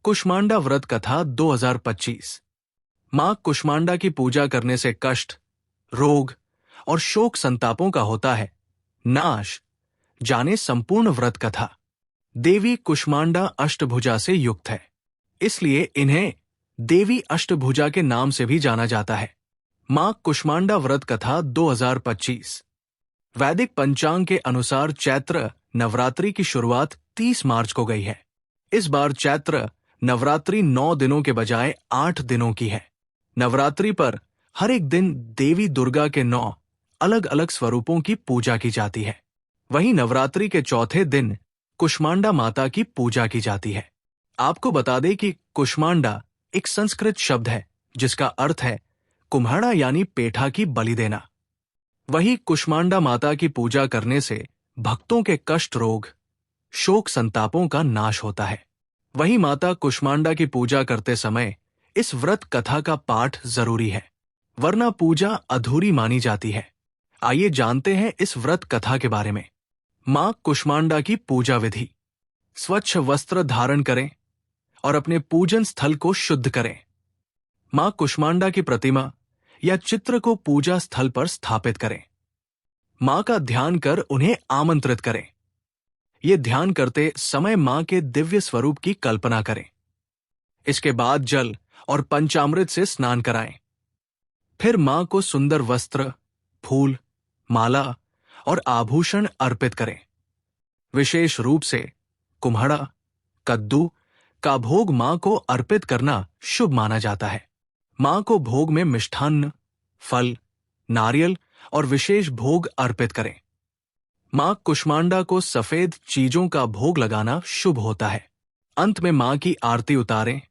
कुष्मांडा व्रत कथा 2025। मां कुष्मांडा की पूजा करने से कष्ट, रोग और शोक संतापों का होता है नाश। जाने संपूर्ण व्रत कथा। देवी कुष्मांडा अष्टभुजा से युक्त है, इसलिए इन्हें देवी अष्टभुजा के नाम से भी जाना जाता है। मां कुष्मांडा व्रत कथा 2025। वैदिक पंचांग के अनुसार चैत्र नवरात्रि की शुरुआत 30 मार्च को गई है। इस बार चैत्र नवरात्रि 9 दिनों के बजाय 8 दिनों की है। नवरात्रि पर हर एक दिन देवी दुर्गा के 9 अलग अलग स्वरूपों की पूजा की जाती है। वहीं नवरात्रि के चौथे दिन कुष्मांडा माता की पूजा की जाती है। आपको बता दें कि कुष्मांडा एक संस्कृत शब्द है जिसका अर्थ है कुम्हाड़ा यानी पेठा की बलि देना। वही कुष्मांडा माता की पूजा करने से भक्तों के कष्ट, रोग, शोक संतापों का नाश होता है। वही माता कुष्मांडा की पूजा करते समय इस व्रत कथा का पाठ जरूरी है, वरना पूजा अधूरी मानी जाती है। आइए जानते हैं इस व्रत कथा के बारे में। मां कुष्मांडा की पूजा विधि। स्वच्छ वस्त्र धारण करें और अपने पूजन स्थल को शुद्ध करें। मां कुष्मांडा की प्रतिमा या चित्र को पूजा स्थल पर स्थापित करें। मां का ध्यान कर उन्हें आमंत्रित करें। ये ध्यान करते समय मां के दिव्य स्वरूप की कल्पना करें। इसके बाद जल और पंचामृत से स्नान कराएं। फिर मां को सुंदर वस्त्र, फूल, माला और आभूषण अर्पित करें। विशेष रूप से कुम्हड़ा, कद्दू का भोग मां को अर्पित करना शुभ माना जाता है। मां को भोग में मिष्ठान्न, फल, नारियल और विशेष भोग अर्पित करें। मां कुष्मांडा को सफेद चीजों का भोग लगाना शुभ होता है। अंत में मां की आरती उतारें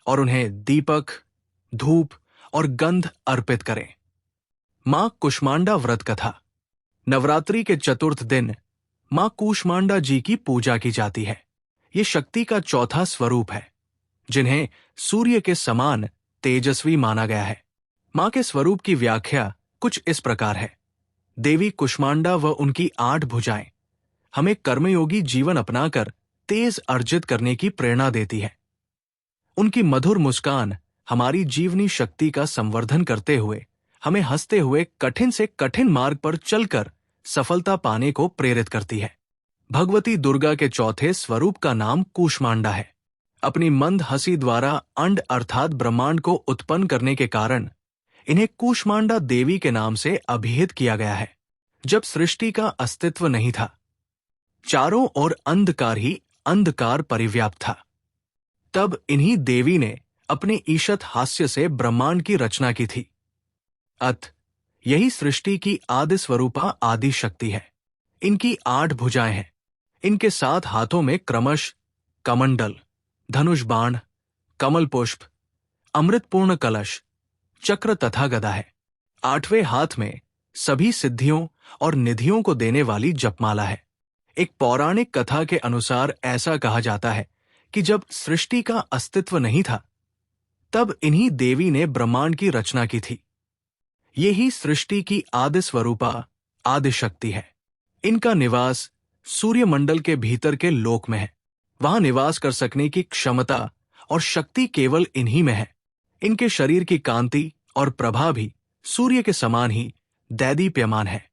और उन्हें दीपक, धूप और गंध अर्पित करें। मां कुष्मांडा व्रत कथा। नवरात्रि के चतुर्थ दिन मां कुष्मांडा जी की पूजा की जाती है। ये शक्ति का चौथा स्वरूप है, जिन्हें सूर्य के समान तेजस्वी माना गया है। मां के स्वरूप की व्याख्या कुछ इस प्रकार है। देवी कुष्मांडा व उनकी 8 भुजाएं हमें कर्मयोगी जीवन अपनाकर तेज अर्जित करने की प्रेरणा देती है। उनकी मधुर मुस्कान हमारी जीवनी शक्ति का संवर्धन करते हुए हमें हंसते हुए कठिन से कठिन मार्ग पर चलकर सफलता पाने को प्रेरित करती है। भगवती दुर्गा के चौथे स्वरूप का नाम कुष्मांडा है। अपनी मंद हंसी द्वारा अंड अर्थात ब्रह्मांड को उत्पन्न करने के कारण इन्हें कुष्मांडा देवी के नाम से अभिहित किया गया है। जब सृष्टि का अस्तित्व नहीं था, चारों ओर अंधकार ही अंधकार परिव्याप्त था, तब इन्हीं देवी ने अपने ईशत हास्य से ब्रह्मांड की रचना की थी। यही सृष्टि की आदि स्वरूपा आदि शक्ति है। इनकी 8 भुजाएं हैं। इनके 7 हाथों में क्रमश कमंडल, धनुष बाण, कमल पुष्प, अमृतपूर्ण कलश, चक्र तथा गदा है। 8वें हाथ में सभी सिद्धियों और निधियों को देने वाली जपमाला है। एक पौराणिक कथा के अनुसार ऐसा कहा जाता है कि जब सृष्टि का अस्तित्व नहीं था, तब इन्हीं देवी ने ब्रह्मांड की रचना की थी। यही सृष्टि की आदि स्वरूपा आदि शक्ति है। इनका निवास सूर्यमंडल के भीतर के लोक में है। वहां निवास कर सकने की क्षमता और शक्ति केवल इन्हीं में है। इनके शरीर की कांति और प्रभा भी सूर्य के समान ही दैदीप्यमान है।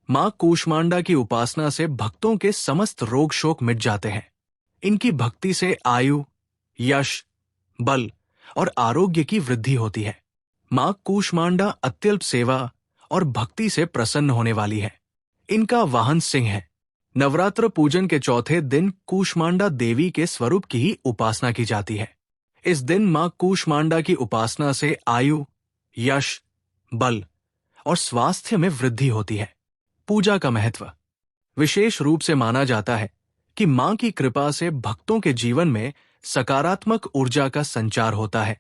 मां कुष्मांडा की उपासना से भक्तों के समस्त रोग शोक मिट जाते हैं। इनकी भक्ति से आयु, यश, बल और आरोग्य की वृद्धि होती है। मां कुष्मांडा अत्यल्प सेवा और भक्ति से प्रसन्न होने वाली है। इनका वाहन सिंह है। नवरात्र पूजन के चौथे दिन कुष्मांडा देवी के स्वरूप की ही उपासना की जाती है। इस दिन मां कुष्मांडा की उपासना से आयु, यश, बल और स्वास्थ्य में वृद्धि होती है। पूजा का महत्व। विशेष रूप से माना जाता है कि मां की कृपा से भक्तों के जीवन में सकारात्मक ऊर्जा का संचार होता है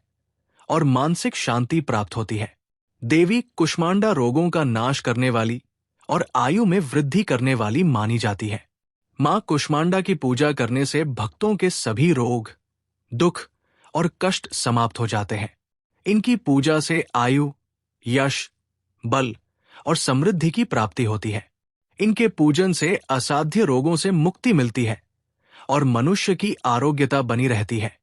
और मानसिक शांति प्राप्त होती है। देवी कुष्मांडा रोगों का नाश करने वाली और आयु में वृद्धि करने वाली मानी जाती है। मां कुष्मांडा की पूजा करने से भक्तों के सभी रोग, दुख और कष्ट समाप्त हो जाते हैं। इनकी पूजा से आयु, यश, बल और समृद्धि की प्राप्ति होती है। इनके पूजन से असाध्य रोगों से मुक्ति मिलती है और मनुष्य की आरोग्यता बनी रहती है।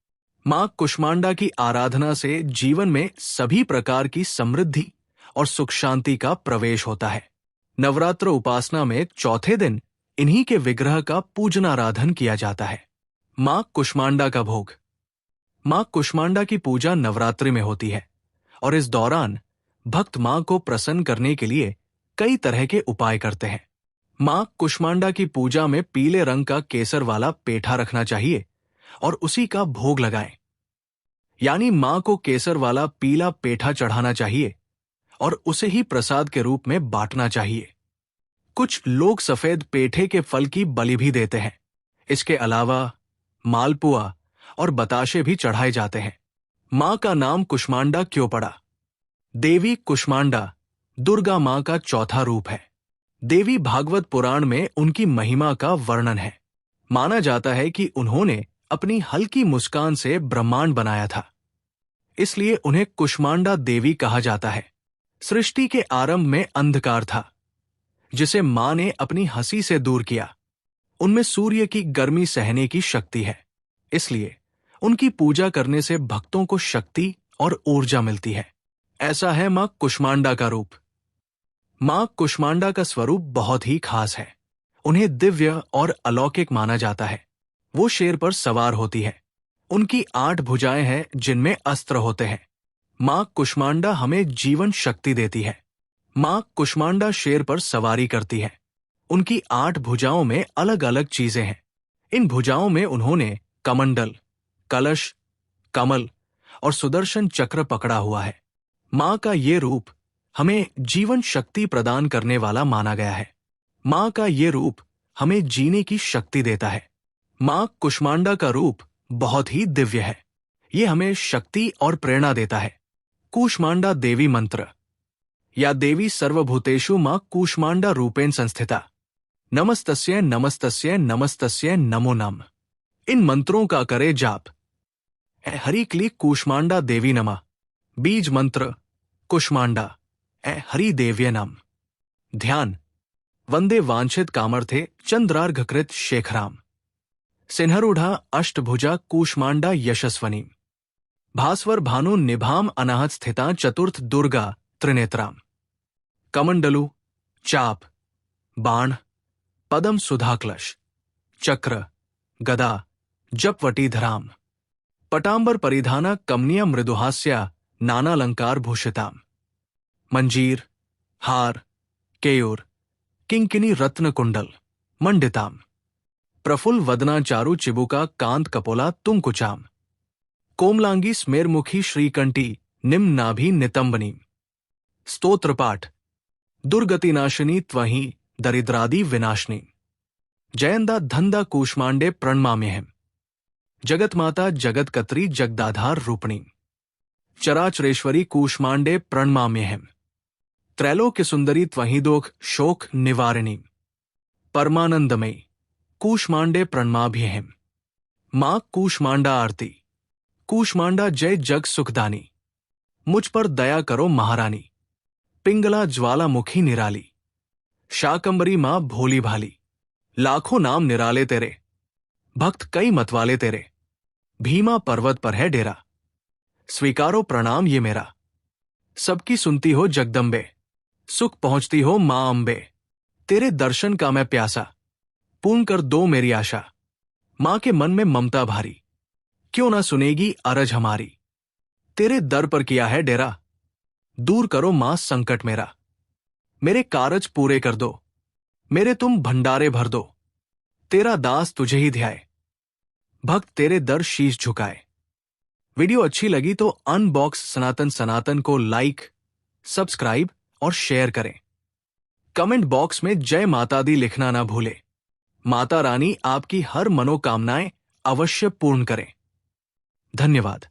मां कुष्मांडा की आराधना से जीवन में सभी प्रकार की समृद्धि और सुख शांति का प्रवेश होता है। नवरात्र उपासना में चौथे दिन इन्हीं के विग्रह का पूजनाराधन किया जाता है। मां कुष्मांडा का भोग। मां कुष्मांडा की पूजा नवरात्रि में होती है और इस दौरान भक्त मां को प्रसन्न करने के लिए कई तरह के उपाय करते हैं। मां कुष्मांडा की पूजा में पीले रंग का केसर वाला पेठा रखना चाहिए और उसी का भोग लगाएं। यानी मां को केसर वाला पीला पेठा चढ़ाना चाहिए और उसे ही प्रसाद के रूप में बांटना चाहिए। कुछ लोग सफेद पेठे के फल की बलि भी देते हैं। इसके अलावा मालपुआ और बताशे भी चढ़ाए जाते हैं। मां का नाम कुष्मांडा क्यों पड़ा? देवी कुष्मांडा दुर्गा मां का चौथा रूप है। देवी भागवत पुराण में उनकी महिमा का वर्णन है। माना जाता है कि उन्होंने अपनी हल्की मुस्कान से ब्रह्मांड बनाया था, इसलिए उन्हें कुष्मांडा देवी कहा जाता है। सृष्टि के आरंभ में अंधकार था, जिसे मां ने अपनी हंसी से दूर किया। उनमें सूर्य की गर्मी सहने की शक्ति है, इसलिए उनकी पूजा करने से भक्तों को शक्ति और ऊर्जा मिलती है। ऐसा है मां कुष्मांडा का रूप। मां कुष्मांडा का स्वरूप बहुत ही खास है। उन्हें दिव्य और अलौकिक माना जाता है। वो शेर पर सवार होती है। उनकी 8 भुजाएं हैं जिनमें अस्त्र होते हैं। मां कुष्मांडा हमें जीवन शक्ति देती है। मां कुष्मांडा शेर पर सवारी करती है। उनकी 8 भुजाओं में अलग अलग चीजें हैं। इन भुजाओं में उन्होंने कमंडल, कलश, कमल और सुदर्शन चक्र पकड़ा हुआ है। मां का ये रूप हमें जीवन शक्ति प्रदान करने वाला माना गया है। मां का ये रूप हमें जीने की शक्ति देता है। मां कुष्मांडा का रूप बहुत ही दिव्य है। ये हमें शक्ति और प्रेरणा देता है। कूष्मांडा देवी मंत्र। या देवी सर्वभूतेषु मां कूष्मांडा रूपेण संस्थिता। नमस्तस्यै नमस्तस्यै नमस्तस्यै नमो नमः। इन मंत्रों का करे जाप। ए हरि क्ली कूष्मांडा देवी नमः। बीज मंत्र कुष्मांडा ए हरि देव्य नम। ध्यान। वंदे वांछित कामर्थे चंद्रार्घकृत शेखराम। सिन्हरूढ़ा अष्टभुजा कूष्मांडा यशस्वनी। भास्वर भानु निभाम अनाहत स्थिता चतुर्थ दुर्गा त्रिनेत्राम। कमंडलु, चाप, बाण, पदम सुधाक्लश, चक्र, गदा, जपवटीधराम। पटांबर परिधाना कमनीय मृदुहास्या नानालंकार भूषिताम। मंजीर, हार, केयूर, किंकिनी रत्न कुंडल मंडिताम। प्रफुल्ल वदना चारु चिबुका कांत कपोला तुंकुचाम। कोमलांगी स्मेरमुखी श्रीकंठी निम्न नाभि नितंबनी। स्तोत्र पाठ। दुर्गतिनाशिनी त्वहि दरिद्रादि विनाशिनी। जयंदा धंदा कूष्मांडे प्रणमाम्यहम्। जगतमाता जगतकत्री जगदाधार रूपिणी। चराचरेश्वरी कूष्मांडे प्रणमाम्यहम्। त्रैलोक्य सुंदरी त्वहिदोख शोक निवारिणी। परमानंदमयी कूष्मांडे प्रणमाभ्यहम्। मां कूष्मांडा आरती। कूष्मांडा जय जग सुखदानी। मुझ पर दया करो महारानी। पिंगला ज्वालामुखी निराली। शाकंबरी मां भोली भाली। लाखों नाम निराले तेरे, भक्त कई मतवाले तेरे। भीमा पर्वत पर है डेरा, स्वीकारो प्रणाम ये मेरा। सबकी सुनती हो जगदम्बे, सुख पहुंचती हो मां अम्बे। तेरे दर्शन का मैं प्यासा, पूर्ण कर दो मेरी आशा। मां के मन में ममता भारी, क्यों ना सुनेगी अरज हमारी। तेरे दर पर किया है डेरा, दूर करो मां संकट मेरा। मेरे कारज पूरे कर दो, मेरे तुम भंडारे भर दो। तेरा दास तुझे ही ध्याए, भक्त तेरे दर शीश झुकाए। वीडियो अच्छी लगी तो अनबॉक्स सनातन को लाइक, सब्सक्राइब और शेयर करें। कमेंट बॉक्स में जय माता दी लिखना ना भूले। माता रानी आपकी हर मनोकामनाएं अवश्य पूर्ण करें। धन्यवाद।